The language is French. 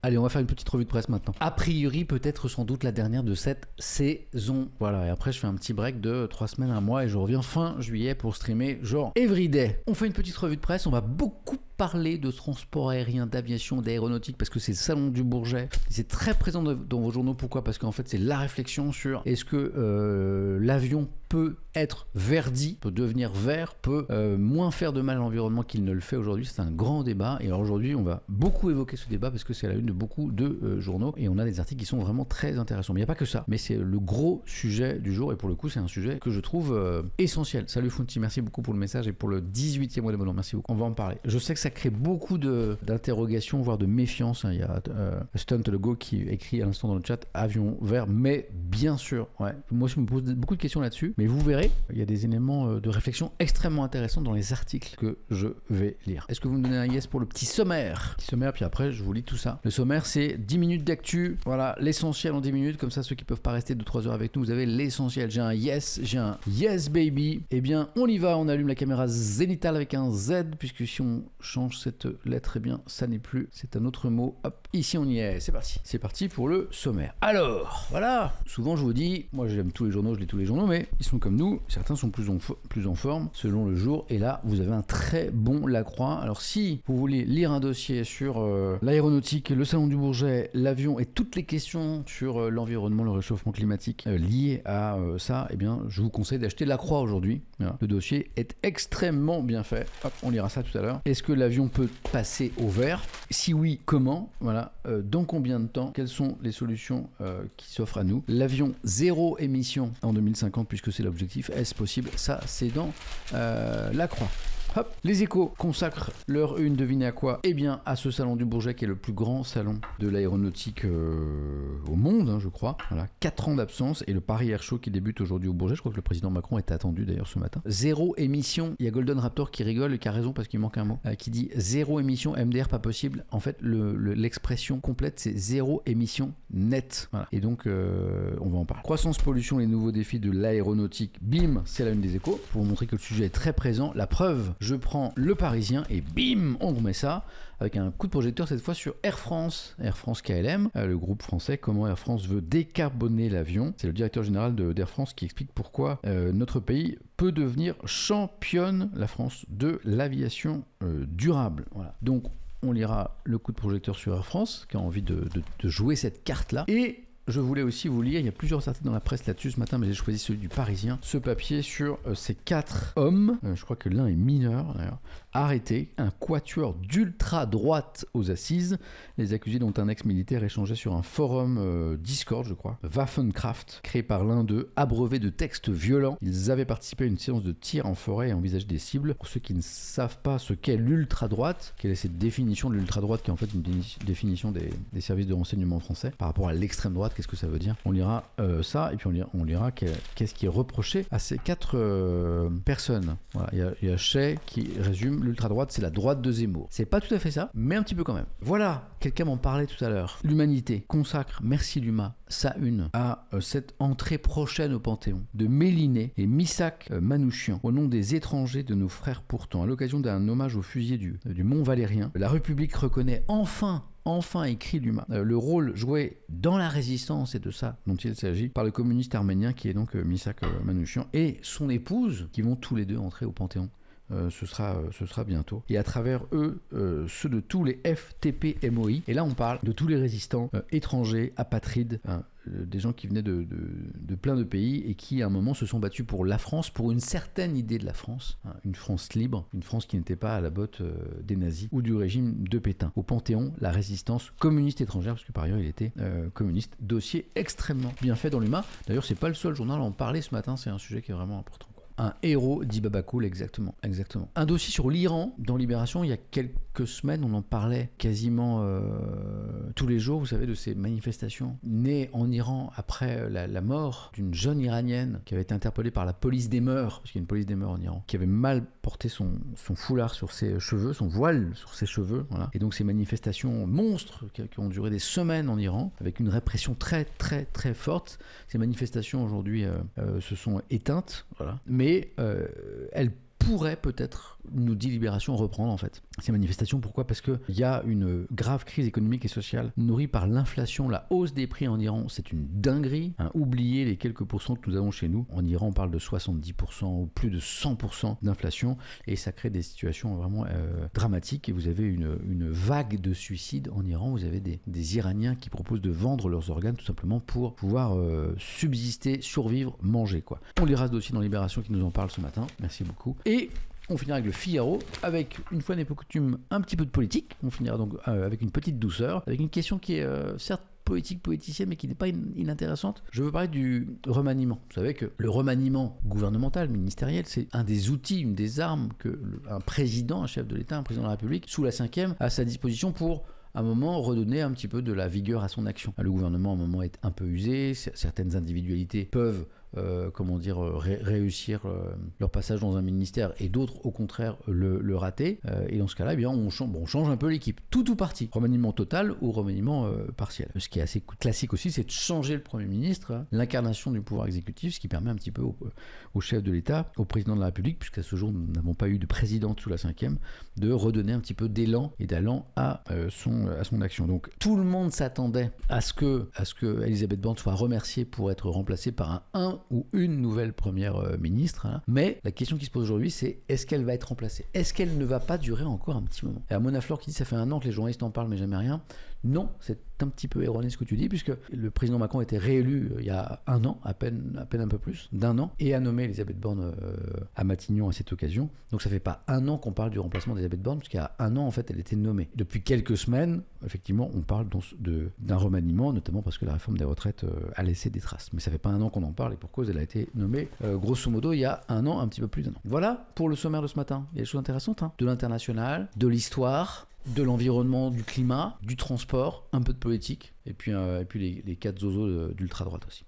Allez, on va faire une petite revue de presse maintenant. A priori, peut-être sans doute la dernière de cette saison. Voilà, et après je fais un petit break de 3 semaines, 1 mois et je reviens fin juillet pour streamer genre everyday. On fait une petite revue de presse, on va beaucoup parler de transport aérien, d'aviation, d'aéronautique parce que c'est le salon du Bourget. C'est très présent dans vos journaux. Pourquoi? Parce qu'en fait c'est la réflexion sur est-ce que l'avion peut être verdi, peut devenir vert, peut moins faire de mal à l'environnement qu'il ne le fait aujourd'hui. C'est un grand débat et alors aujourd'hui on va beaucoup évoquer ce débat parce que c'est à la une de beaucoup de journaux et on a des articles qui sont vraiment très intéressants. Mais il n'y a pas que ça, mais c'est le gros sujet du jour et pour le coup c'est un sujet que je trouve essentiel. Salut Funti, merci beaucoup pour le message et pour le 18e mois d'abonnement, merci beaucoup. On va en parler. Je sais que ça crée beaucoup d'interrogations, voire de méfiance. Il y a Stunt le Go qui écrit à l'instant dans le chat avion vert, mais bien sûr, ouais. Moi je me pose beaucoup de questions là-dessus, mais vous verrez, il y a des éléments de réflexion extrêmement intéressants dans les articles que je vais lire. Est-ce que vous me donnez un yes pour le petit sommaire? Petit sommaire, puis après je vous lis tout ça. Le sommaire c'est 10 minutes d'actu, voilà, l'essentiel en 10 minutes, comme ça ceux qui peuvent pas rester 2-3 heures avec nous, vous avez l'essentiel. J'ai un yes baby. Eh bien on y va, on allume la caméra zénithale avec un Z, puisque si on change cette lettre, eh bien ça n'est plus, c'est un autre mot. Hop, ici on y est, c'est parti. C'est parti pour le sommaire. Alors, voilà, souvent je vous dis, moi j'aime tous les journaux, je lis tous les journaux, mais ils sont comme nous, certains sont plus en forme selon le jour, et là vous avez un très bon Lacroix. Alors si vous voulez lire un dossier sur l'aéronautique, le salon du Bourget, l'avion et toutes les questions sur l'environnement, le réchauffement climatique lié à ça, eh bien je vous conseille d'acheter Lacroix aujourd'hui. Voilà. Le dossier est extrêmement bien fait. Hop, on lira ça tout à l'heure. Est-ce que l'avion peut passer au vert? Si oui, comment? Voilà. Dans combien de temps? Quelles sont les solutions qui s'offrent à nous? L'avion zéro émission en 2050, puisque c'est l'objectif. Est-ce possible? Ça, c'est dans Lacroix. Hop, les Échos consacrent leur une, devinez à quoi? Eh bien, à ce salon du Bourget qui est le plus grand salon de l'aéronautique au monde, hein, je crois. Voilà, 4 ans d'absence et le Paris Air Show qui débute aujourd'hui au Bourget. Je crois que le président Macron est attendu d'ailleurs ce matin. Zéro émission. Il y a Golden Raptor qui rigole et qui a raison parce qu'il manque un mot. Qui dit zéro émission MDR pas possible. En fait, l'expression complète c'est zéro émission nette. Voilà. Et donc, on va en parler. Croissance, pollution, les nouveaux défis de l'aéronautique. Bim, c'est la une des Échos pour vous montrer que le sujet est très présent. La preuve. Je prends le Parisien et bim, on remet ça avec un coup de projecteur cette fois sur Air France KLM, le groupe français. Comment Air France veut décarboner l'avion. C'est le directeur général d'Air France qui explique pourquoi notre pays peut devenir championne, la France, de l'aviation durable. Voilà. Donc on lira le coup de projecteur sur Air France qui a envie de jouer cette carte-là. Et je voulais aussi vous lire, il y a plusieurs articles dans la presse là-dessus ce matin, mais j'ai choisi celui du Parisien, ce papier sur ces 4 hommes, je crois que l'un est mineur d'ailleurs, arrêtés, un quatuor d'ultra-droite aux assises. Les accusés dont un ex-militaire échangeait sur un forum Discord, je crois, Waffencraft, créé par l'un d'eux, abreuvé de textes violents. Ils avaient participé à une séance de tir en forêt et envisagé des cibles. Pour ceux qui ne savent pas ce qu'est l'ultra-droite, quelle est cette définition de l'ultra-droite qui est en fait une définition des services de renseignement français par rapport à l'extrême droite, qu'est-ce que ça veut dire? On lira ça et puis on lira qu'est-ce qui est reproché à ces 4 personnes. Voilà, il y a Chay qui résume l'ultra-droite, c'est la droite de Zemmour. C'est pas tout à fait ça, mais un petit peu quand même. Voilà, quelqu'un m'en parlait tout à l'heure. L'Humanité consacre, merci Luma, sa une à cette entrée prochaine au Panthéon de Méliné et Missak Manouchian au nom des étrangers de nos frères pourtant. À l'occasion d'un hommage aux fusillés du Mont Valérien, la République reconnaît enfin, écrit Luma, le rôle joué dans la résistance, et de ça dont il s'agit, par le communiste arménien qui est donc Missak Manouchian et son épouse qui vont tous les deux entrer au Panthéon. Ce sera bientôt. Et à travers eux, ceux de tous les FTP-MOI. Et là, on parle de tous les résistants étrangers, apatrides, des gens qui venaient de plein de pays et qui, à un moment, se sont battus pour la France, pour une certaine idée de la France. Hein, une France libre, une France qui n'était pas à la botte des nazis ou du régime de Pétain. Au Panthéon, la résistance communiste étrangère, parce que par ailleurs, il était communiste. Dossier extrêmement bien fait dans l'humain. D'ailleurs, c'est pas le seul journal à en parler ce matin, c'est un sujet qui est vraiment important. Un héros, dit Babacool, exactement. Un dossier sur l'Iran, dans Libération, il y a quelques semaines, on en parlait quasiment tous les jours, vous savez, de ces manifestations nées en Iran après la mort d'une jeune Iranienne qui avait été interpellée par la police des mœurs, parce qu'il y a une police des mœurs en Iran, qui avait mal porté son foulard sur ses cheveux, son voile sur ses cheveux, voilà. Et donc ces manifestations monstres qui ont duré des semaines en Iran, avec une répression très très très forte. Ces manifestations aujourd'hui se sont éteintes, voilà. Mais elle pourrait peut-être, nous dit Libération, reprendre en fait. Ces manifestations, pourquoi? Parce qu'il y a une grave crise économique et sociale nourrie par l'inflation, la hausse des prix en Iran, c'est une dinguerie. Oubliez les quelques pourcents que nous avons chez nous. En Iran, on parle de 70% ou plus de 100% d'inflation et ça crée des situations vraiment dramatiques. Et vous avez une vague de suicides en Iran. Vous avez des Iraniens qui proposent de vendre leurs organes tout simplement pour pouvoir subsister, survivre, manger, quoi. On lira ce dossier dans Libération qui nous en parle ce matin. Merci beaucoup. Et on finira avec le Figaro, avec, une fois n'est pas coutume, un petit peu de politique. On finira donc avec une petite douceur, avec une question qui est certes politique, politicienne, mais qui n'est pas inintéressante. Je veux parler du remaniement. Vous savez que le remaniement gouvernemental, ministériel, c'est un des outils, une des armes que un président, un chef de l'État, un président de la République, sous la 5e, a à sa disposition pour à un moment redonner un petit peu de la vigueur à son action. Le gouvernement à un moment est un peu usé, certaines individualités peuvent réussir leur passage dans un ministère et d'autres au contraire le rater, et dans ce cas-là, eh bien, on change un peu l'équipe, tout ou partie, remaniement total ou remaniement partiel. Ce qui est assez classique aussi, c'est de changer le Premier ministre, l'incarnation du pouvoir exécutif, ce qui permet un petit peu au chef de l'État, au président de la République, puisqu'à ce jour nous n'avons pas eu de présidente sous la 5e, de redonner un petit peu d'élan et d'allant à son action. Donc tout le monde s'attendait à ce que Elisabeth Borne soit remerciée pour être remplacée par un ou une nouvelle première ministre, hein. Mais la question qui se pose aujourd'hui, c'est est-ce qu'elle va être remplacée? Est-ce qu'elle ne va pas durer encore un petit moment? Et à Mona Flor qui dit ça fait 1 an que les journalistes en parlent mais jamais rien. Non, c'est un petit peu erroné ce que tu dis, puisque le président Macron a été réélu il y a 1 an, à peine un peu plus d'1 an, et a nommé Elisabeth Borne à Matignon à cette occasion. Donc ça fait pas 1 an qu'on parle du remplacement d'Elisabeth Borne, puisqu'il y a 1 an en fait elle était nommée. Depuis quelques semaines, effectivement, on parle d'un remaniement, notamment parce que la réforme des retraites a laissé des traces. Mais ça fait pas 1 an qu'on en parle, et pour cause, elle a été nommée grosso modo il y a 1 an, un petit peu plus d'1 an. Voilà pour le sommaire de ce matin. Il y a des choses intéressantes, hein. De l'international, de l'histoire, de l'environnement, du climat, du transport, un peu de politique, et puis les 4 zozos d'ultra-droite aussi.